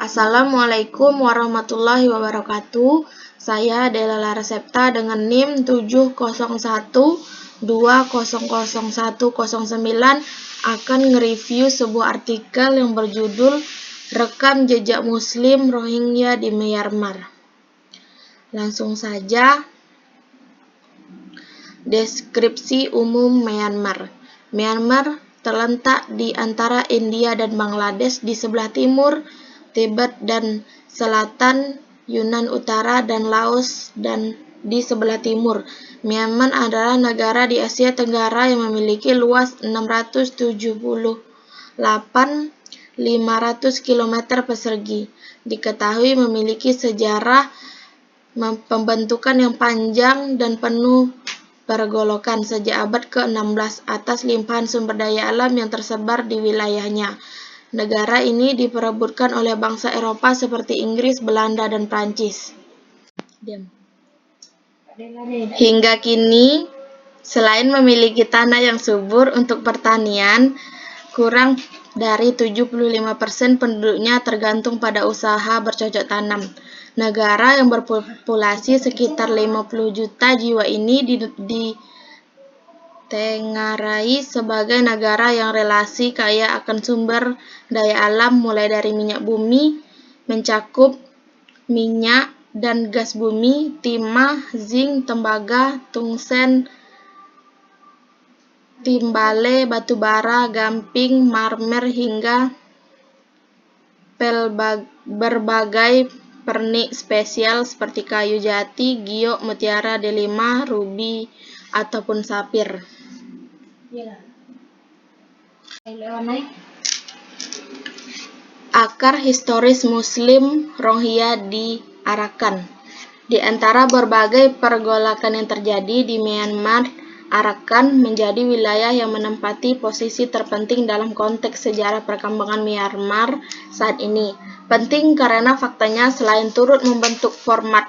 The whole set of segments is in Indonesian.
Assalamualaikum warahmatullahi wabarakatuh. Saya Dela Larasepta dengan NIM 701200109 akan nge-review sebuah artikel yang berjudul Rekam Jejak Muslim Rohingya di Myanmar. Langsung saja, deskripsi umum Myanmar. Myanmar terletak di antara India dan Bangladesh di sebelah timur, Tibet dan selatan, Yunnan Utara dan Laos dan di sebelah timur. Myanmar adalah negara di Asia Tenggara yang memiliki luas 678.500 km persegi. Diketahui memiliki sejarah pembentukan yang panjang dan penuh pergolakan sejak abad ke-16 atas limpahan sumber daya alam yang tersebar di wilayahnya. Negara ini diperebutkan oleh bangsa Eropa seperti Inggris, Belanda, dan Prancis. Hingga kini, selain memiliki tanah yang subur untuk pertanian, kurang dari 75% penduduknya tergantung pada usaha bercocok tanam. Negara yang berpopulasi sekitar 50 juta jiwa ini ditengarai sebagai negara yang relasi kaya akan sumber daya alam mulai dari minyak bumi, mencakup minyak dan gas bumi, timah, zinc, tembaga, tungsten, timbale, batu bara, gamping, marmer, hingga berbagai pernik spesial seperti kayu jati, giok, mutiara, delima, rubi, ataupun sapir. Akar historis Muslim Rohingya di Arakan. Di antara berbagai pergolakan yang terjadi di Myanmar, Arakan menjadi wilayah yang menempati posisi terpenting dalam konteks sejarah perkembangan Myanmar saat ini. Penting karena faktanya selain turut membentuk format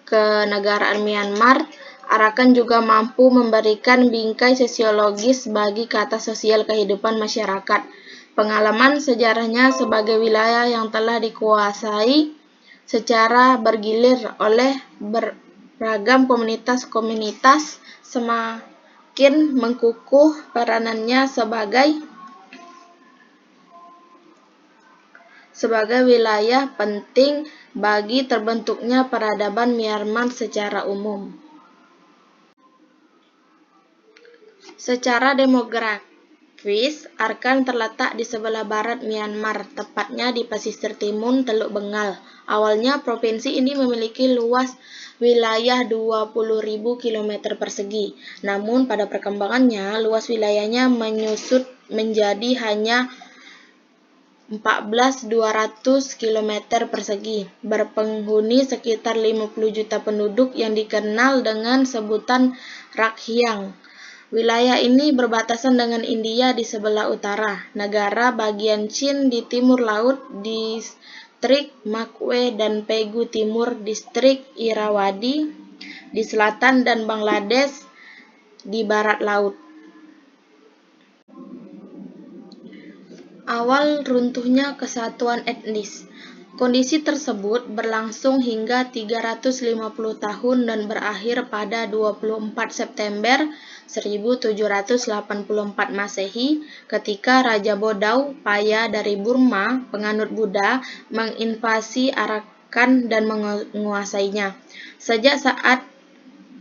kenegaraan Myanmar, Arakan juga mampu memberikan bingkai sosiologis bagi kata sosial kehidupan masyarakat. Pengalaman sejarahnya sebagai wilayah yang telah dikuasai secara bergilir oleh beragam komunitas semakin mengkukuh peranannya sebagai wilayah penting bagi terbentuknya peradaban Myanmar secara umum. Secara demografis, Arakan terletak di sebelah barat Myanmar, tepatnya di pesisir timur Teluk Bengal. Awalnya, provinsi ini memiliki luas wilayah 20.000 km persegi. Namun, pada perkembangannya, luas wilayahnya menyusut menjadi hanya 14.200 km persegi, berpenghuni sekitar 50 juta penduduk yang dikenal dengan sebutan Rakhine. Wilayah ini berbatasan dengan India di sebelah utara, negara bagian Chin di timur laut, distrik Makwe dan Pegu Timur, distrik Irrawaddy di selatan, dan Bangladesh di barat laut. Awal runtuhnya kesatuan etnis. Kondisi tersebut berlangsung hingga 350 tahun dan berakhir pada 24 September 1784 Masehi ketika Raja Bodau Paya dari Burma, penganut Buddha, menginvasi Arakan dan menguasainya. Sejak saat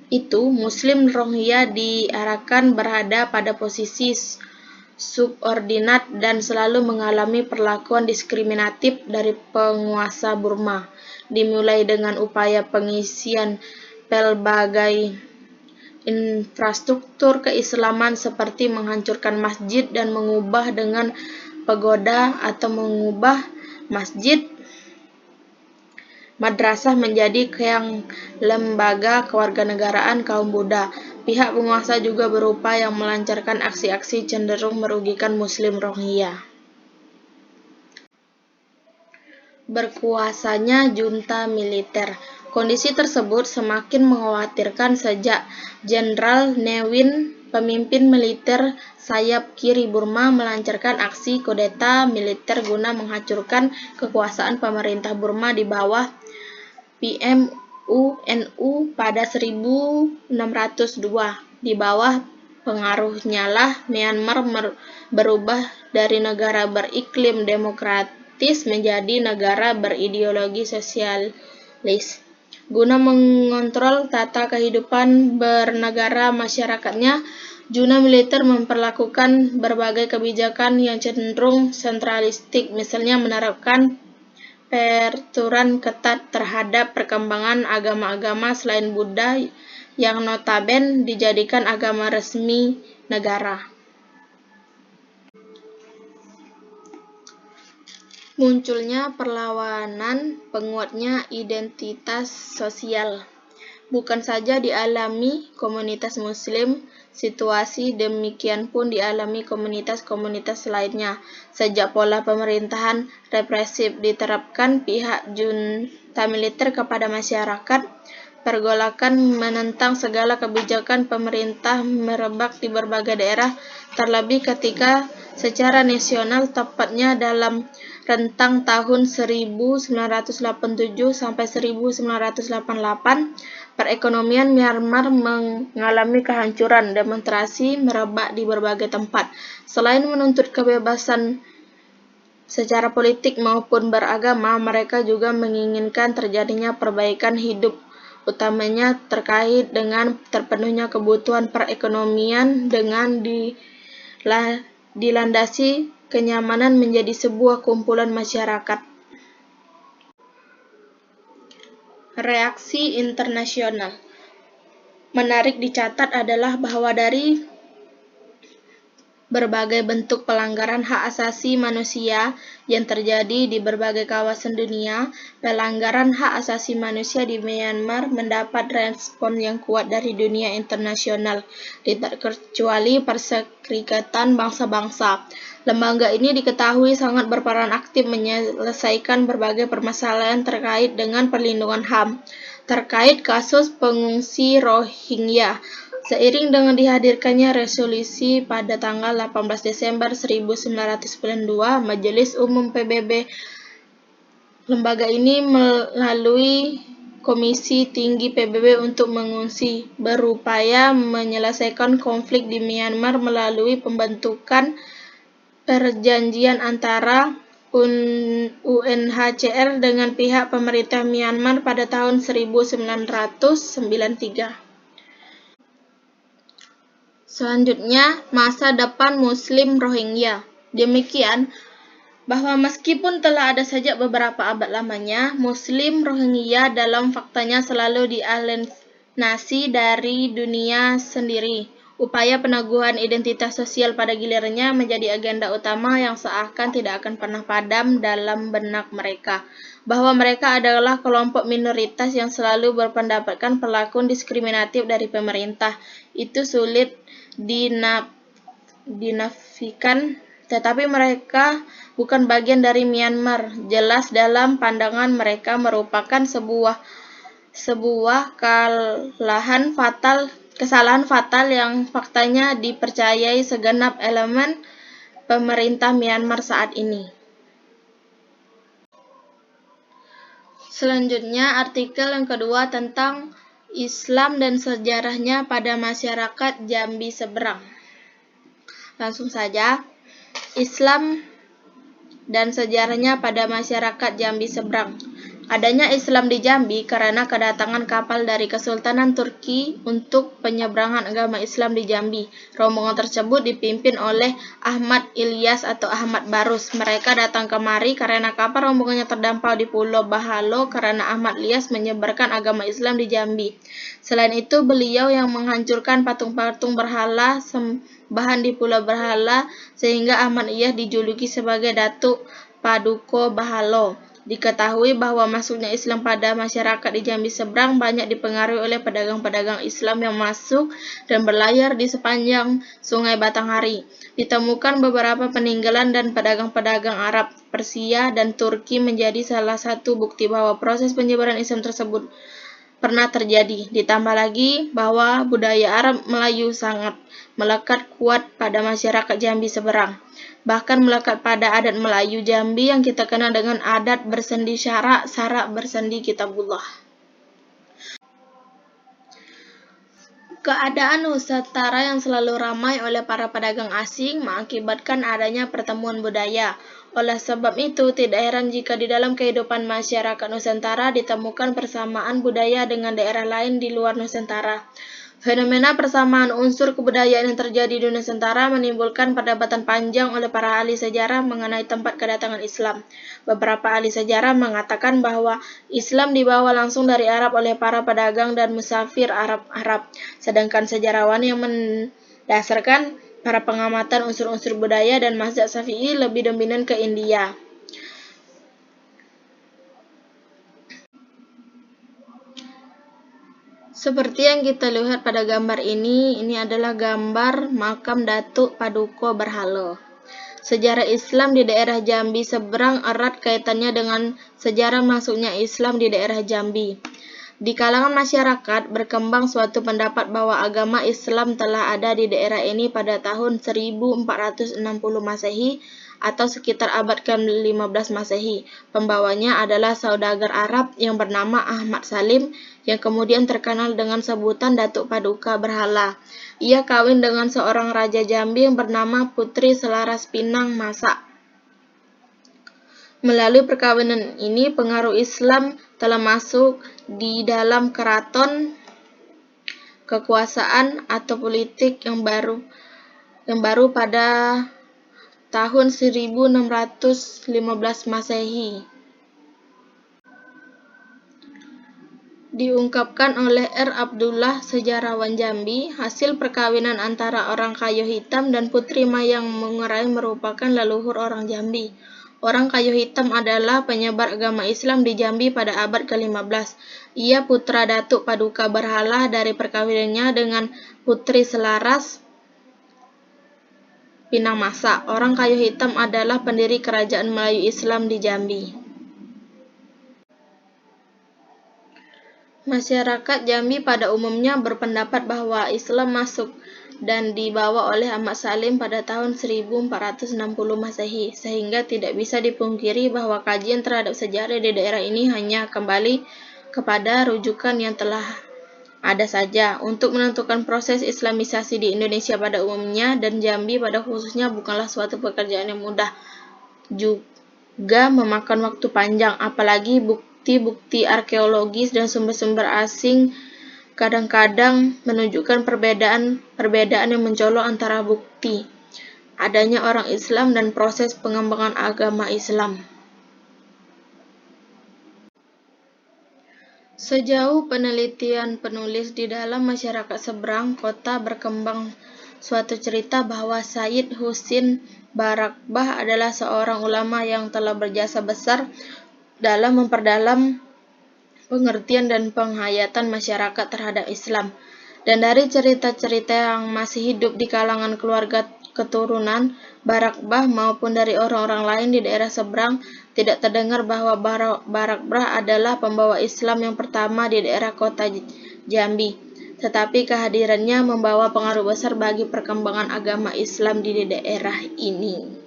itu, Muslim Rohingya di Arakan berada pada posisi subordinat dan selalu mengalami perlakuan diskriminatif dari penguasa Burma, dimulai dengan upaya pengisian pelbagai infrastruktur keislaman seperti menghancurkan masjid dan mengubah dengan pagoda atau mengubah masjid madrasah menjadi lembaga kewarganegaraan kaum Buddha. Pihak penguasa juga berupaya melancarkan aksi-aksi cenderung merugikan Muslim Rohingya. Berkuasanya junta militer. Kondisi tersebut semakin mengkhawatirkan sejak Jenderal Ne Win pemimpin militer sayap kiri Burma melancarkan aksi kudeta militer guna menghancurkan kekuasaan pemerintah Burma di bawah PMUNU pada 1602. Di bawah pengaruhnya lah Myanmar berubah dari negara beriklim demokratis menjadi negara berideologi sosialis. Guna mengontrol tata kehidupan bernegara masyarakatnya, Juna militer memperlakukan berbagai kebijakan yang cenderung sentralistik, misalnya menerapkan peraturan ketat terhadap perkembangan agama-agama selain Buddha yang notabene dijadikan agama resmi negara. Munculnya perlawanan penguatnya identitas sosial. Bukan saja dialami komunitas Muslim, situasi demikian pun dialami komunitas-komunitas lainnya. Sejak pola pemerintahan represif diterapkan pihak junta militer kepada masyarakat, pergolakan menentang segala kebijakan pemerintah merebak di berbagai daerah, terlebih ketika secara nasional, tepatnya dalam rentang tahun 1987 sampai 1988, perekonomian Myanmar mengalami kehancuran. Demonstrasi merebak di berbagai tempat. Selain menuntut kebebasan secara politik maupun beragama, mereka juga menginginkan terjadinya perbaikan hidup, utamanya terkait dengan terpenuhnya kebutuhan perekonomian dengan dilandasi kenyamanan menjadi sebuah kumpulan masyarakat. Reaksi internasional. Menarik dicatat adalah bahwa dari berbagai bentuk pelanggaran hak asasi manusia yang terjadi di berbagai kawasan dunia, pelanggaran hak asasi manusia di Myanmar mendapat respon yang kuat dari dunia internasional, tidak terkecuali Perserikatan Bangsa-Bangsa. Lembaga ini diketahui sangat berperan aktif menyelesaikan berbagai permasalahan terkait dengan perlindungan HAM, terkait kasus pengungsi Rohingya. Seiring dengan dihadirkannya resolusi pada tanggal 18 Desember 1992, Majelis Umum PBB, lembaga ini melalui Komisi Tinggi PBB untuk Mengungsi, berupaya menyelesaikan konflik di Myanmar melalui pembentukan perjanjian antara UNHCR dengan pihak pemerintah Myanmar pada tahun 1993. Selanjutnya, masa depan Muslim Rohingya. Demikian, bahwa meskipun telah ada sejak beberapa abad lamanya, Muslim Rohingya dalam faktanya selalu dialienasi dari dunia sendiri. Upaya peneguhan identitas sosial pada gilirannya menjadi agenda utama yang seakan tidak akan pernah padam dalam benak mereka, bahwa mereka adalah kelompok minoritas yang selalu berpendapatkan perlakuan diskriminatif dari pemerintah. Itu sulit dinafikan, tetapi mereka bukan bagian dari Myanmar. Jelas dalam pandangan mereka merupakan sebuah kesalahan fatal yang faktanya dipercayai segenap elemen pemerintah Myanmar saat ini. Selanjutnya, artikel yang kedua tentang Islam dan sejarahnya pada masyarakat Jambi Seberang. Langsung saja, Islam dan sejarahnya pada masyarakat Jambi Seberang. Adanya Islam di Jambi karena kedatangan kapal dari Kesultanan Turki untuk penyeberangan agama Islam di Jambi. Rombongan tersebut dipimpin oleh Ahmad Ilyas atau Ahmad Barus. Mereka datang kemari karena kapal rombongannya terdampar di Pulau Bahalo karena Ahmad Ilyas menyebarkan agama Islam di Jambi. Selain itu, beliau yang menghancurkan patung-patung berhala sembahan di Pulau Berhala sehingga Ahmad Ilyas dijuluki sebagai Datuk Paduka Bahalo. Diketahui bahwa masuknya Islam pada masyarakat di Jambi Seberang banyak dipengaruhi oleh pedagang-pedagang Islam yang masuk dan berlayar di sepanjang Sungai Batanghari. Ditemukan beberapa peninggalan dan pedagang-pedagang Arab, Persia, dan Turki menjadi salah satu bukti bahwa proses penyebaran Islam tersebut pernah terjadi. Ditambah lagi bahwa budaya Arab Melayu sangat melekat kuat pada masyarakat Jambi seberang. Bahkan melekat pada adat Melayu Jambi yang kita kenal dengan adat bersendi syarak, sarak bersendi kitabullah. Keadaan Nusantara yang selalu ramai oleh para pedagang asing mengakibatkan adanya pertemuan budaya. Oleh sebab itu, tidak heran jika di dalam kehidupan masyarakat Nusantara ditemukan persamaan budaya dengan daerah lain di luar Nusantara. Fenomena persamaan unsur kebudayaan yang terjadi di Nusantara menimbulkan perdebatan panjang oleh para ahli sejarah mengenai tempat kedatangan Islam. Beberapa ahli sejarah mengatakan bahwa Islam dibawa langsung dari Arab oleh para pedagang dan musafir Arab, sedangkan sejarawan yang mendasarkan para pengamatan unsur-unsur budaya dan mazhab Syafi'i lebih dominan ke India. Seperti yang kita lihat pada gambar ini adalah gambar makam Datuk Paduka Berhala. Sejarah Islam di daerah Jambi seberang erat kaitannya dengan sejarah masuknya Islam di daerah Jambi. Di kalangan masyarakat berkembang suatu pendapat bahwa agama Islam telah ada di daerah ini pada tahun 1460 Masehi atau sekitar abad ke-15 Masehi. Pembawanya adalah saudagar Arab yang bernama Ahmad Salim yang kemudian terkenal dengan sebutan Datuk Paduka Berhala. Ia kawin dengan seorang raja Jambi yang bernama Putri Selaras Pinang Masak. Melalui perkawinan ini, pengaruh Islam telah masuk di dalam keraton, kekuasaan atau politik yang baru pada tahun 1615 Masehi. Diungkapkan oleh R. Abdullah, sejarawan Jambi, hasil perkawinan antara orang kayu hitam dan Putri Mayang Mungerai merupakan leluhur orang Jambi. Orang kayu hitam adalah penyebar agama Islam di Jambi pada abad ke-15. Ia putra Datuk Paduka Berhala dari perkawinannya dengan Putri Selaras Pinang Masak. Orang kayu hitam adalah pendiri kerajaan Melayu Islam di Jambi. Masyarakat Jambi pada umumnya berpendapat bahwa Islam masuk dan dibawa oleh Ahmad Salim pada tahun 1460 Masehi, sehingga tidak bisa dipungkiri bahwa kajian terhadap sejarah di daerah ini hanya kembali kepada rujukan yang telah ada saja. Untuk menentukan proses Islamisasi di Indonesia pada umumnya dan Jambi pada khususnya bukanlah suatu pekerjaan yang mudah, juga memakan waktu panjang, apalagi bukti-bukti arkeologis dan sumber-sumber asing kadang-kadang menunjukkan perbedaan yang mencolok antara bukti adanya orang Islam dan proses pengembangan agama Islam. Sejauh penelitian penulis di dalam masyarakat seberang kota berkembang suatu cerita bahwa Sayyid Husin Barakbah adalah seorang ulama yang telah berjasa besar dalam memperdalam pengertian dan penghayatan masyarakat terhadap Islam. Dan dari cerita-cerita yang masih hidup di kalangan keluarga keturunan Barakbah maupun dari orang-orang lain di daerah seberang, tidak terdengar bahwa Barakbah adalah pembawa Islam yang pertama di daerah kota Jambi, tetapi kehadirannya membawa pengaruh besar bagi perkembangan agama Islam di daerah ini.